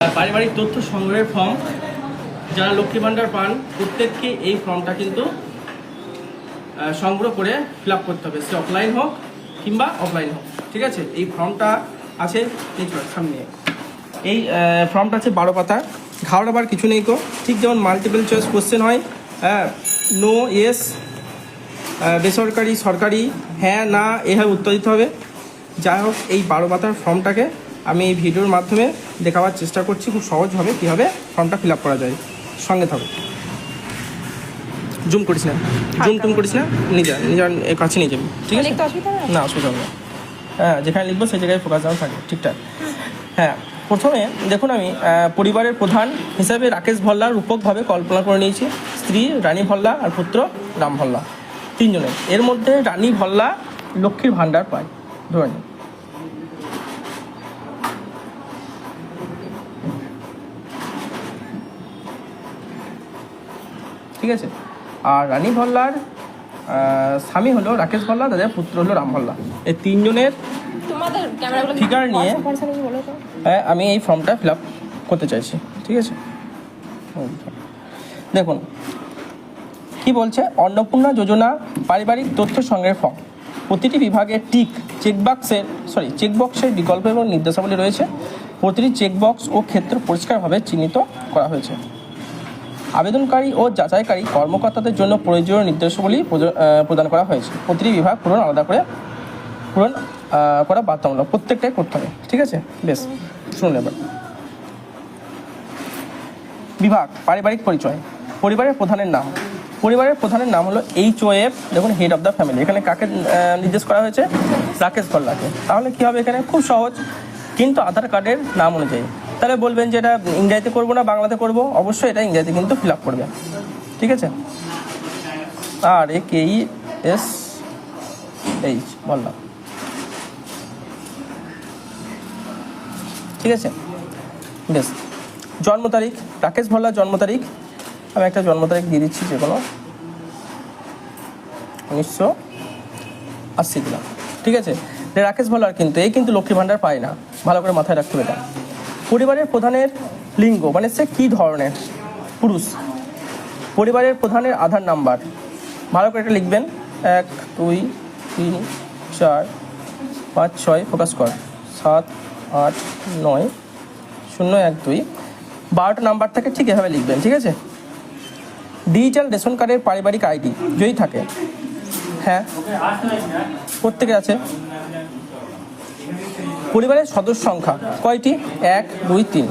পারিবারিক তথ্য সংগ্রহের ফর্ম যারা লক্ষ্মী ভান্ডার পান প্রত্যেককে এই ফর্মটা কিন্তু সংগ্রহ করে ফিল আপ করতে হবে, সে অফলাইন হোক কিংবা অফলাইন হোক। ঠিক আছে, এই ফর্মটা আছে সামনে, এই ফর্মটা আছে 12 পাতা, ঘাড়াবার কিছু নেই গো। ঠিক যেমন মাল্টিপল চয়েস কোশ্চেন হয়, নো ইয়েস, বেসরকারি সরকারি, হ্যাঁ না এভাবে উত্তর দিতে হবে। যাই হোক, এই 12 পাতার ফর্মটাকে আমি এই ভিডিওর মাধ্যমে দেখাবার চেষ্টা করছি খুব সহজভাবে কীভাবে ফর্মটা ফিল আপ করা যায়। সঙ্গে থাকো, জুম করিস না, জুম করিস না, নিজের কাছে নিয়ে যাবি। ঠিক আছে, না অসুবিধা হবে না। হ্যাঁ, যেখানে লিখবো সেই জায়গায় ফোকাস দেওয়া থাকে ঠিকঠাক। হ্যাঁ, প্রথমে দেখুন আমি পরিবারের প্রধান হিসাবে রাকেশ ভাল্লার রূপকভাবে কল্পনা করে নিয়েছি। স্ত্রী রানী ভাল্লা আর পুত্র রাম ভাল্লা, 3 জনের। এর মধ্যে রানী ভাল্লা লক্ষ্মীর ভাণ্ডার পায় ধরে নিন। ঠিক আছে, আর রানী ভাল্লার স্বামী হলো রাকেশ ভাল্লা, তাদের পুত্র হলো রাম ভাল্লা। এই 3 জনের ফিগার নিয়ে আমি এই ফর্মটা ফিল আপ করতে চাইছি। ঠিক আছে, দেখুন কি বলছে। অন্নপূর্ণা যোজনা পারিবারিক তথ্য সংগ্রহের ফর্ম। প্রতিটি বিভাগে চেকবক্সের বিকল্প এবং নির্দেশাবলী রয়েছে। প্রতিটি চেকবক্স ও ক্ষেত্র পরিষ্কারভাবে চিহ্নিত করা হয়েছে। আবেদনকারী ও যাচাইকারী কর্মকর্তাদের জন্য প্রয়োজনীয় নির্দেশাবলী প্রদান করা হয়েছে। প্রতিটি বিভাগ আলাদা করে পূরণ করা বাধ্যতামূলক, প্রত্যেকটাই করতে হবে। ঠিক আছে, বেশ শুনুন এবার। বিভাগ পারিবারিক পরিচয়। পরিবারের প্রধানের নাম। পরিবারের প্রধানের নাম হলো HOF। দেখুন, হেড অফ দ্য ফ্যামিলি। এখানে কাকে নির্দেশ করা হয়েছে? রাকেশ ভাল্লাকে। তাহলে কী হবে এখানে? খুব সহজ, কিন্তু আধার কার্ডের নাম অনুযায়ী। তাহলে বলবেন যে এটা ইংরেজিতে করবো না বাংলাতে করবো? অবশ্যই এটা ইংরেজিতে কিন্তু ফিল আপ করবে। ঠিক আছে, আর KESH ভাল্লা। ঠিক আছে, বেশ। জন্ম তারিখ, রাকেশ ভাল্লার জন্ম তারিখ আমি একটা জন্ম তারিখ দিয়ে দিচ্ছি, যে কোনো 1980 দিলাম। ঠিক আছে, রাকেশ ভাল্লার কিন্তু লক্ষ্মী ভাণ্ডার পায় না, ভালো করে মাথায় রাখতে হবে এটা। পরিবারের প্রধানের লিঙ্গ, মানে সে কী ধরনের, পুরুষ। পরিবারের প্রধানের আধার নাম্বার, ভালো করে এটা লিখবেন। 1 2 3 4 5 6 ফোকাস কর 7 8 9 0 1 2 12টা নাম্বার থাকে, ঠিক এভাবে লিখবেন। ঠিক আছে, ডিজিটাল রেশন কার্ডের পারিবারিক আইডি যদি থাকে, হ্যাঁ প্রত্যেকের আছে। পরিবারের সদস্য সংখ্যা কয়টি? 1 2 3।